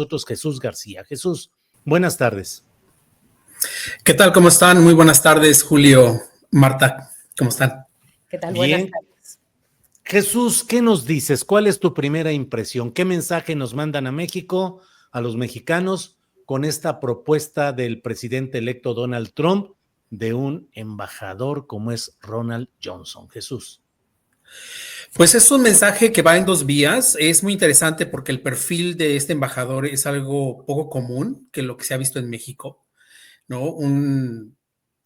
nosotros Jesús García. Jesús, buenas tardes. ¿Qué tal? ¿Cómo están? Muy buenas tardes, Julio, Marta. ¿Cómo están? ¿Qué tal? Bien. Buenas tardes. Jesús, ¿qué nos dices? ¿Cuál es tu primera impresión? ¿Qué mensaje nos mandan a México, a los mexicanos, con esta propuesta del presidente electo Donald Trump de un embajador como es Ronald Johnson? Jesús. Pues es un mensaje que va en dos vías. Es muy interesante porque el perfil de este embajador es algo poco común que lo que se ha visto en México, ¿no? Un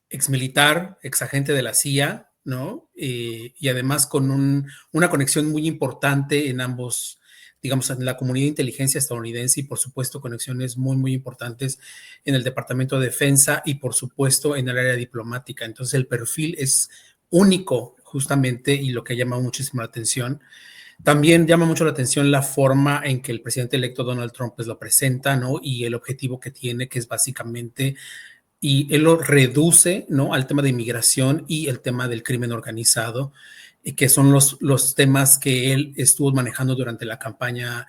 exmilitar, exagente de la CIA, ¿no? Y además con una conexión muy importante en ambos, digamos, en la comunidad de inteligencia estadounidense y por supuesto conexiones muy, muy importantes en el Departamento de Defensa y por supuesto en el área diplomática. Entonces el perfil es único justamente y lo que ha llamado muchísimo la atención. También llama mucho la atención la forma en que el presidente electo Donald Trump pues lo presenta, ¿no? Y el objetivo que tiene, que es básicamente y él lo reduce, ¿no? Al tema de inmigración y el tema del crimen organizado, que son los temas que él estuvo manejando durante la campaña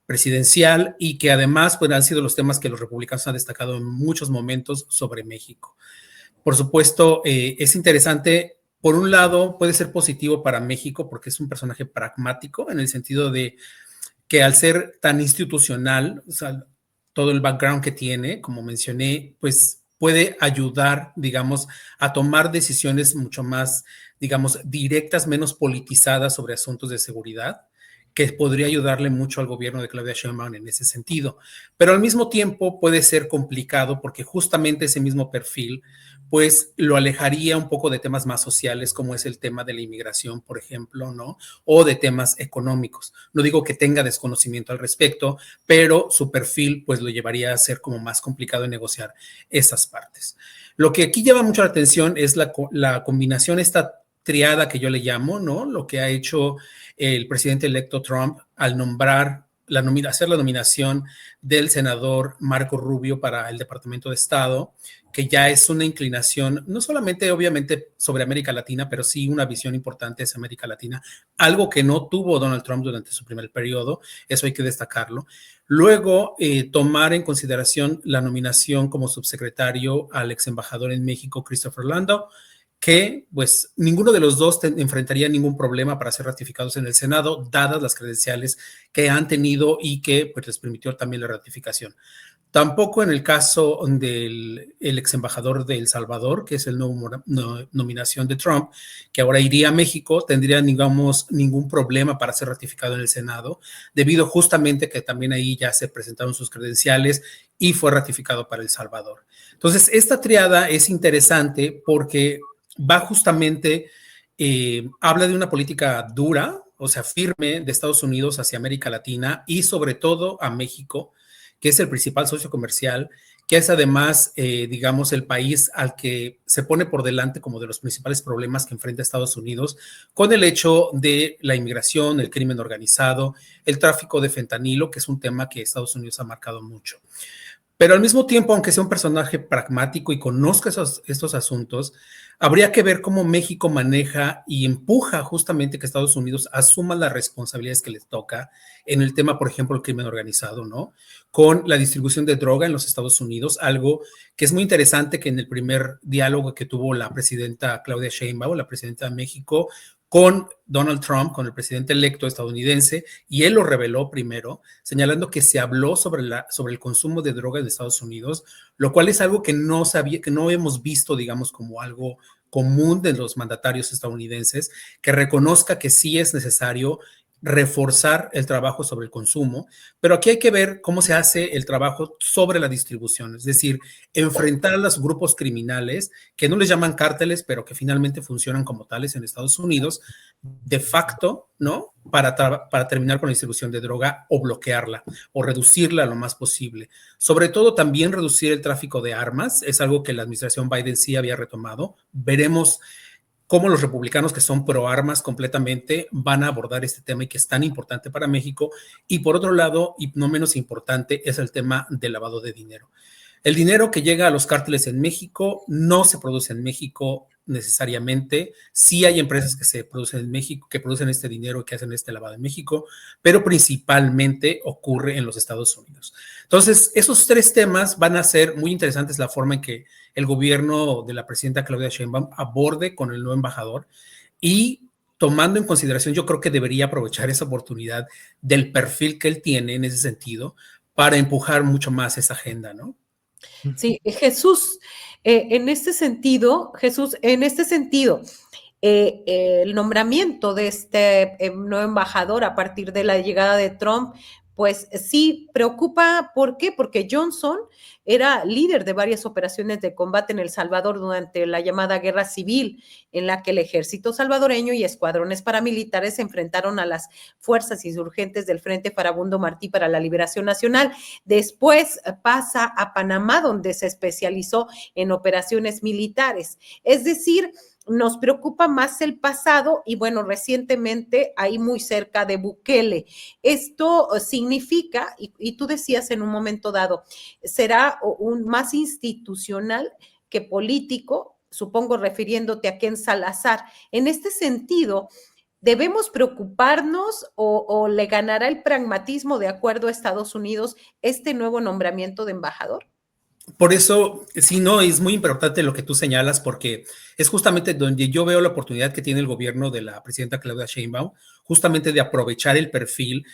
presidencial y que además pues, han sido los temas que los republicanos han destacado en muchos momentos sobre México. Por supuesto, es interesante. Por un lado, puede ser positivo para México porque es un personaje pragmático en el sentido de que al ser tan institucional, o sea, todo el background que tiene, como mencioné, pues puede ayudar, digamos, a tomar decisiones mucho más, digamos, directas, menos politizadas sobre asuntos de seguridad, que podría ayudarle mucho al gobierno de Claudia Sheinbaum en ese sentido. Pero al mismo tiempo puede ser complicado porque justamente ese mismo perfil pues lo alejaría un poco de temas más sociales como es el tema de la inmigración, por ejemplo, ¿no? O de temas económicos. No digo que tenga desconocimiento al respecto, pero su perfil pues lo llevaría a ser como más complicado en negociar esas partes. Lo que aquí llama mucho la atención es la combinación, esta triada que yo le llamo, ¿no? Lo que ha hecho el presidente electo Trump al nombrar hacer la nominación del senador Marco Rubio para el Departamento de Estado, que ya es una inclinación, no solamente obviamente sobre América Latina, pero sí una visión importante hacia América Latina, algo que no tuvo Donald Trump durante su primer periodo, eso hay que destacarlo. Luego, tomar en consideración la nominación como subsecretario al ex embajador en México, Christopher Lando, que pues ninguno de los dos enfrentaría ningún problema para ser ratificados en el Senado, dadas las credenciales que han tenido y que pues les permitió también la ratificación. Tampoco en el caso del ex embajador de El Salvador, que es el nuevo nominación de Trump, que ahora iría a México, tendría, digamos, ningún problema para ser ratificado en el Senado, debido justamente que también ahí ya se presentaron sus credenciales y fue ratificado para El Salvador. Entonces, esta triada es interesante porque va justamente, habla de una política dura, o sea, firme de Estados Unidos hacia América Latina y sobre todo a México, que es el principal socio comercial, que es además, digamos, el país al que se pone por delante como de los principales problemas que enfrenta Estados Unidos con el hecho de la inmigración, el crimen organizado, el tráfico de fentanilo, que es un tema que Estados Unidos ha marcado mucho. Pero al mismo tiempo, aunque sea un personaje pragmático y conozca estos asuntos, habría que ver cómo México maneja y empuja justamente que Estados Unidos asuma las responsabilidades que les toca en el tema, por ejemplo, el crimen organizado, ¿no? Con la distribución de droga en los Estados Unidos, algo que es muy interesante que en el primer diálogo que tuvo la presidenta Claudia Sheinbaum, la presidenta de México, con Donald Trump, con el presidente electo estadounidense, y él lo reveló primero, señalando que se habló sobre el consumo de drogas de Estados Unidos, lo cual es algo que no hemos visto, digamos, como algo común de los mandatarios estadounidenses, que reconozca que sí es necesario reforzar el trabajo sobre el consumo, pero aquí hay que ver cómo se hace el trabajo sobre la distribución, es decir, enfrentar a los grupos criminales que no les llaman cárteles, pero que finalmente funcionan como tales en Estados Unidos, de facto, ¿no? Para terminar con la distribución de droga o bloquearla o reducirla lo más posible. Sobre todo también reducir el tráfico de armas, es algo que la administración Biden sí había retomado. Veremos cómo los republicanos que son pro armas completamente van a abordar este tema y que es tan importante para México. Y por otro lado, y no menos importante, es el tema del lavado de dinero. El dinero que llega a los cárteles en México no se produce en México, necesariamente. Sí hay empresas que se producen en México, que producen este dinero, que hacen este lavado en México, pero principalmente ocurre en los Estados Unidos. Entonces, esos tres temas van a ser muy interesantes, la forma en que el gobierno de la presidenta Claudia Sheinbaum aborde con el nuevo embajador, y tomando en consideración, yo creo que debería aprovechar esa oportunidad del perfil que él tiene en ese sentido para empujar mucho más esa agenda, ¿no? Sí, Jesús, en este sentido, el nombramiento de este nuevo embajador a partir de la llegada de Trump, pues sí preocupa. ¿Por qué? Porque Johnson era líder de varias operaciones de combate en El Salvador durante la llamada Guerra Civil, en la que el ejército salvadoreño y escuadrones paramilitares se enfrentaron a las fuerzas insurgentes del Frente Farabundo Martí para la Liberación Nacional. Después pasa a Panamá, donde se especializó en operaciones militares. Es decir, nos preocupa más el pasado y bueno, recientemente ahí muy cerca de Bukele. Esto significa, y tú decías en un momento dado, será más institucional que político, supongo refiriéndote a Ken Salazar. En este sentido, ¿debemos preocuparnos o le ganará el pragmatismo de acuerdo a Estados Unidos este nuevo nombramiento de embajador? Por eso, sí, no, es muy importante lo que tú señalas, porque es justamente donde yo veo la oportunidad que tiene el gobierno de la presidenta Claudia Sheinbaum, justamente de aprovechar el perfil.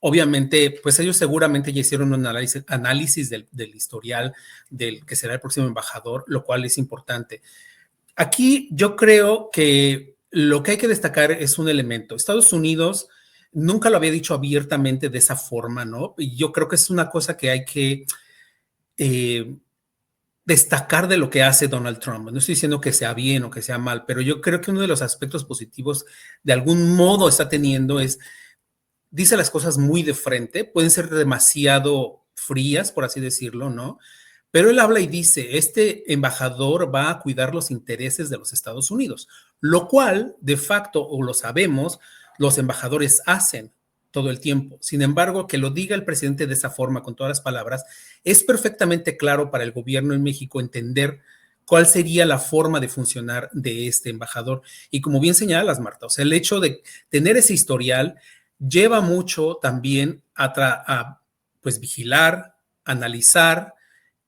Obviamente, pues ellos seguramente ya hicieron un análisis del historial del que será el próximo embajador, lo cual es importante. Aquí yo creo que lo que hay que destacar es un elemento. Estados Unidos nunca lo había dicho abiertamente de esa forma, ¿no? Y yo creo que es una cosa que hay que destacar de lo que hace Donald Trump. No estoy diciendo que sea bien o que sea mal, pero yo creo que uno de los aspectos positivos de algún modo está teniendo es, dice las cosas muy de frente, pueden ser demasiado frías, por así decirlo, ¿no? Pero él habla y dice, este embajador va a cuidar los intereses de los Estados Unidos, lo cual, de facto, o lo sabemos, los embajadores hacen todo el tiempo. Sin embargo, que lo diga el presidente de esa forma, con todas las palabras, es perfectamente claro para el gobierno en México entender cuál sería la forma de funcionar de este embajador. Y como bien señalas, Marta, o sea, el hecho de tener ese historial lleva mucho también a pues vigilar, analizar,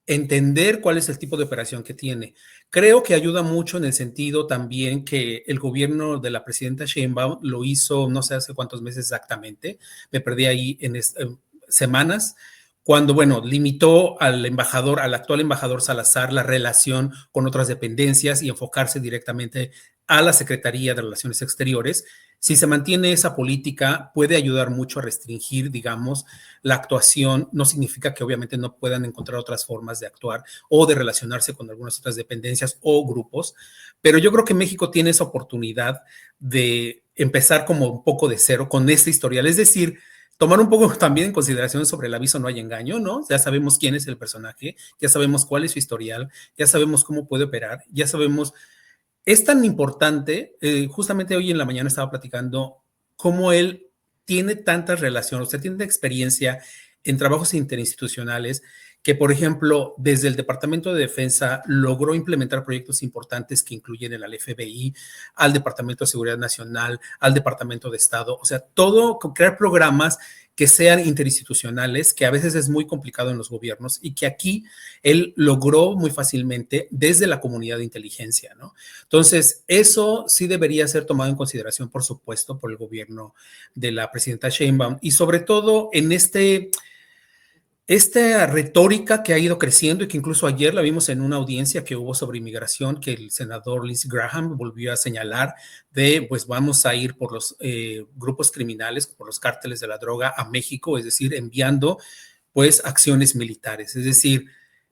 entender cuál es el tipo de operación que tiene. Creo que ayuda mucho en el sentido también que el gobierno de la presidenta Sheinbaum lo hizo, no sé hace cuántos meses exactamente, me perdí ahí en semanas, cuando, bueno, limitó al embajador, al actual embajador Salazar, la relación con otras dependencias y enfocarse directamente a la Secretaría de Relaciones Exteriores. Si se mantiene esa política, puede ayudar mucho a restringir, digamos, la actuación. No significa que obviamente no puedan encontrar otras formas de actuar o de relacionarse con algunas otras dependencias o grupos, pero yo creo que México tiene esa oportunidad de empezar como un poco de cero con este historial, es decir, tomar un poco también en consideración sobre el aviso no hay engaño, ¿no? Ya sabemos quién es el personaje, ya sabemos cuál es su historial, ya sabemos cómo puede operar, ya sabemos. Es tan importante, justamente hoy en la mañana estaba platicando cómo él tiene tantas relaciones, o sea, tiene experiencia en trabajos interinstitucionales que, por ejemplo, desde el Departamento de Defensa logró implementar proyectos importantes que incluyen al FBI, al Departamento de Seguridad Nacional, al Departamento de Estado, o sea, todo, crear programas que sean interinstitucionales, que a veces es muy complicado en los gobiernos y que aquí él logró muy fácilmente desde la comunidad de inteligencia, ¿no? Entonces, eso sí debería ser tomado en consideración, por supuesto, por el gobierno de la presidenta Sheinbaum y sobre todo en esta retórica que ha ido creciendo y que incluso ayer la vimos en una audiencia que hubo sobre inmigración, que el senador Lindsey Graham volvió a señalar de, pues vamos a ir por los grupos criminales, por los cárteles de la droga a México, es decir, enviando pues acciones militares. Es decir,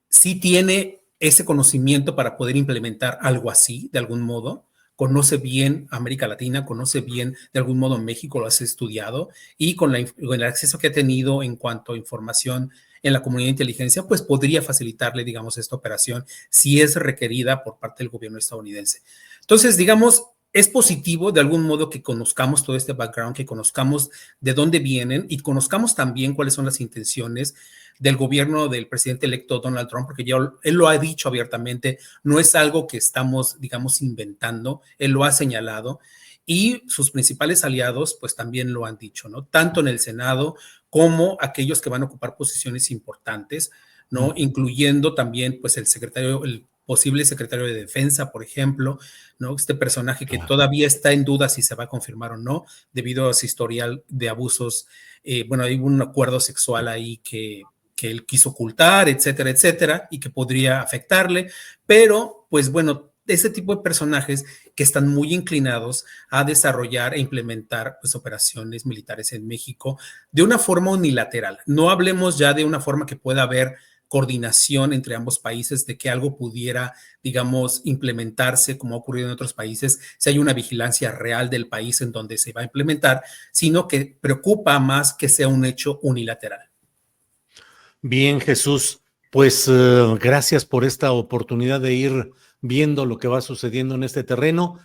sí tiene ese conocimiento para poder implementar algo así, de algún modo. Conoce bien América Latina, conoce bien de algún modo México, lo has estudiado y con el acceso que ha tenido en cuanto a información en la comunidad de inteligencia, pues podría facilitarle, digamos, esta operación si es requerida por parte del gobierno estadounidense. Entonces, digamos, es positivo de algún modo que conozcamos todo este background, que conozcamos de dónde vienen y conozcamos también cuáles son las intenciones del gobierno del presidente electo Donald Trump, porque ya él lo ha dicho abiertamente, no es algo que estamos, digamos, inventando, él lo ha señalado y sus principales aliados pues también lo han dicho, ¿no? Tanto en el Senado como aquellos que van a ocupar posiciones importantes, ¿no? Incluyendo también pues el posible secretario de Defensa, por ejemplo, ¿no? Este personaje que todavía está en duda si se va a confirmar o no, debido a su historial de abusos. Bueno, hay un acuerdo sexual ahí que él quiso ocultar, etcétera, etcétera, y que podría afectarle, pero pues bueno, ese tipo de personajes que están muy inclinados a desarrollar e implementar pues operaciones militares en México de una forma unilateral. No hablemos ya de una forma que pueda haber coordinación entre ambos países, de que algo pudiera, digamos, implementarse como ha ocurrido en otros países, si hay una vigilancia real del país en donde se va a implementar, sino que preocupa más que sea un hecho unilateral. Bien, Jesús, pues gracias por esta oportunidad de ir viendo lo que va sucediendo en este terreno.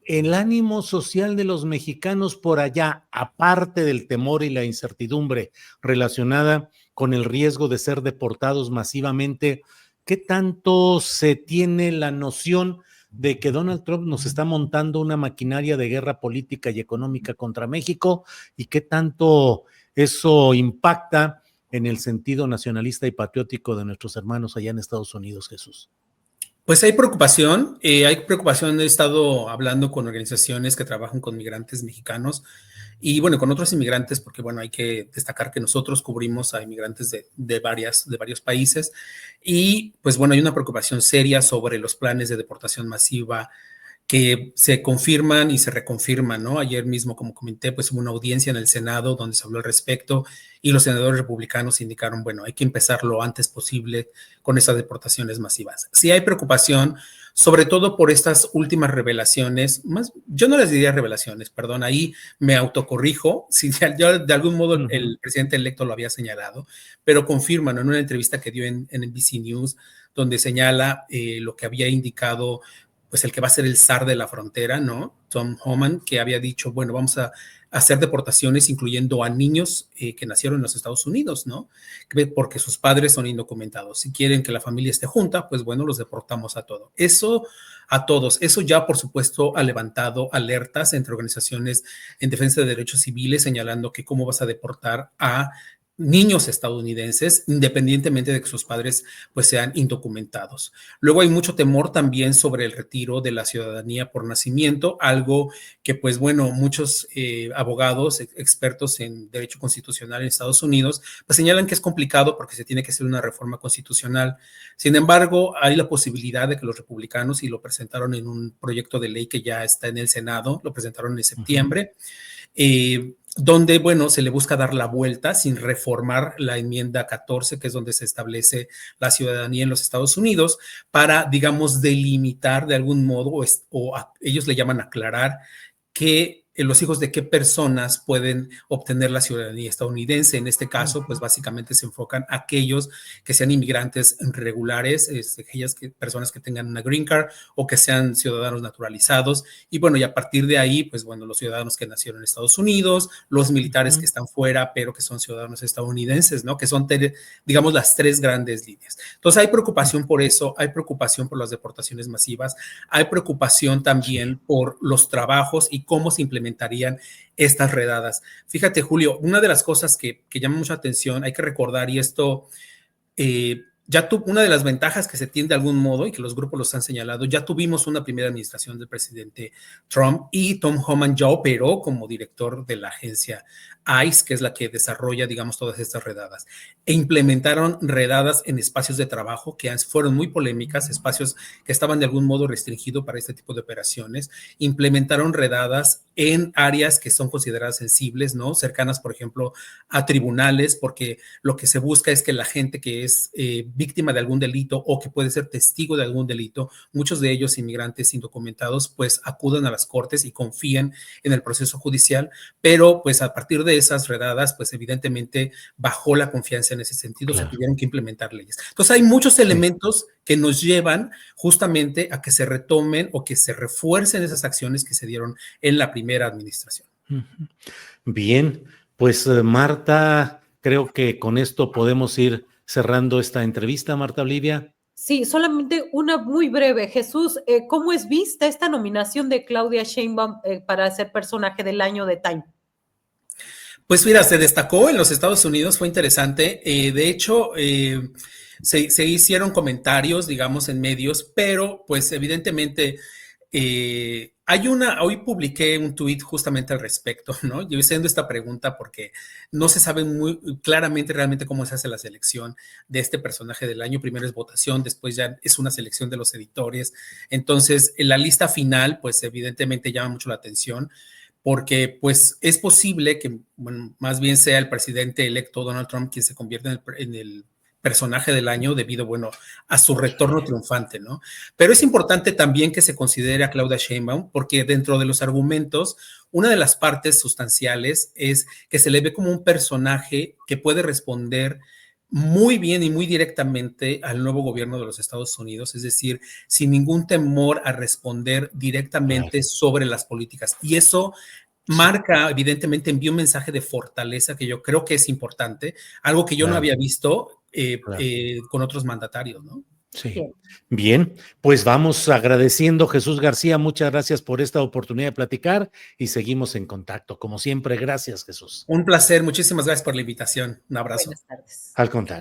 El ánimo social de los mexicanos por allá, aparte del temor y la incertidumbre relacionada con el riesgo de ser deportados masivamente, ¿qué tanto se tiene la noción de que Donald Trump nos está montando una maquinaria de guerra política y económica contra México? ¿Y qué tanto eso impacta en el sentido nacionalista y patriótico de nuestros hermanos allá en Estados Unidos, Jesús? Pues hay preocupación, he estado hablando con organizaciones que trabajan con migrantes mexicanos y bueno, con otros inmigrantes, porque bueno, hay que destacar que nosotros cubrimos a inmigrantes de varios países y pues bueno, hay una preocupación seria sobre los planes de deportación masiva que se confirman y se reconfirman, ¿no? Ayer mismo, como comenté, pues hubo una audiencia en el Senado donde se habló al respecto y los senadores republicanos indicaron, bueno, hay que empezar lo antes posible con esas deportaciones masivas. Sí hay preocupación, sobre todo por estas últimas revelaciones, más, yo no les diría revelaciones, perdón, ahí me autocorrijo, si yo de algún modo el presidente electo lo había señalado, pero confirman en una entrevista que dio en NBC News, donde señala lo que había indicado pues el que va a ser el zar de la frontera, ¿no? Tom Homan, que había dicho, bueno, vamos a hacer deportaciones incluyendo a niños que nacieron en los Estados Unidos, ¿no? Porque sus padres son indocumentados. Si quieren que la familia esté junta, pues bueno, los deportamos a todos. Eso a todos. Eso ya, por supuesto, ha levantado alertas entre organizaciones en defensa de derechos civiles, señalando que cómo vas a deportar a niños estadounidenses, independientemente de que sus padres pues sean indocumentados. Luego hay mucho temor también sobre el retiro de la ciudadanía por nacimiento, algo que pues bueno, muchos abogados, expertos en derecho constitucional en Estados Unidos, pues señalan que es complicado porque se tiene que hacer una reforma constitucional. Sin embargo, hay la posibilidad de que los republicanos, y lo presentaron en un proyecto de ley que ya está en el Senado, lo presentaron en septiembre, donde, bueno, se le busca dar la vuelta sin reformar la enmienda 14, que es donde se establece la ciudadanía en los Estados Unidos, para, digamos, delimitar de algún modo, ellos le llaman aclarar, que los hijos de qué personas pueden obtener la ciudadanía estadounidense. En este caso, pues básicamente se enfocan a aquellos que sean inmigrantes regulares, aquellas personas que tengan una green card o que sean ciudadanos naturalizados. Y bueno, y a partir de ahí, pues bueno, los ciudadanos que nacieron en Estados Unidos, los militares que están fuera, pero que son ciudadanos estadounidenses, ¿no? Que son, digamos, las tres grandes líneas. Entonces hay preocupación por eso, hay preocupación por las deportaciones masivas, hay preocupación también por los trabajos y cómo se implementarían estas redadas. Fíjate, Julio, una de las cosas que llama mucha atención, hay que recordar, y esto una de las ventajas que se tiene de algún modo y que los grupos los han señalado, ya tuvimos una primera administración del presidente Trump y Tom Homan ya operó como director de la agencia ICE, que es la que desarrolla, digamos, todas estas redadas, e implementaron redadas en espacios de trabajo que fueron muy polémicas, espacios que estaban de algún modo restringidos para este tipo de operaciones, implementaron redadas en áreas que son consideradas sensibles, ¿no? Cercanas, por ejemplo, a tribunales, porque lo que se busca es que la gente que es víctima de algún delito o que puede ser testigo de algún delito, muchos de ellos inmigrantes indocumentados, pues acudan a las cortes y confían en el proceso judicial, pero pues a partir de esas redadas, pues evidentemente bajó la confianza en ese sentido, Claro. se tuvieron que implementar leyes. Entonces hay muchos elementos que nos llevan justamente a que se retomen o que se refuercen esas acciones que se dieron en la primera administración. Bien, pues Marta, creo que con esto podemos ir cerrando esta entrevista, Marta Olivia. Sí, solamente una muy breve. Jesús, ¿cómo es vista esta nominación de Claudia Sheinbaum para ser personaje del año de Time? Pues mira, se destacó en los Estados Unidos, fue interesante. De hecho, se hicieron comentarios, digamos, en medios, pero pues evidentemente hoy publiqué un tuit justamente al respecto, ¿no? Yo haciendo esta pregunta porque no se sabe muy claramente realmente cómo se hace la selección de este personaje del año. Primero es votación, después ya es una selección de los editores. Entonces, en la lista final, pues evidentemente llama mucho la atención, porque pues es posible que, bueno, más bien sea el presidente electo Donald Trump quien se convierta en el personaje del año debido, bueno, a su retorno triunfante, ¿no? Pero es importante también que se considere a Claudia Sheinbaum, porque dentro de los argumentos, una de las partes sustanciales es que se le ve como un personaje que puede responder muy bien y muy directamente al nuevo gobierno de los Estados Unidos, es decir, sin ningún temor a responder directamente sobre las políticas. Y eso marca, evidentemente, envía un mensaje de fortaleza que yo creo que es importante, algo que yo no había visto con otros mandatarios, ¿no? Sí. Bien, pues vamos agradeciendo, Jesús García, muchas gracias por esta oportunidad de platicar y seguimos en contacto. Como siempre, gracias, Jesús. Un placer, muchísimas gracias por la invitación. Un abrazo. Buenas tardes. Al contrario.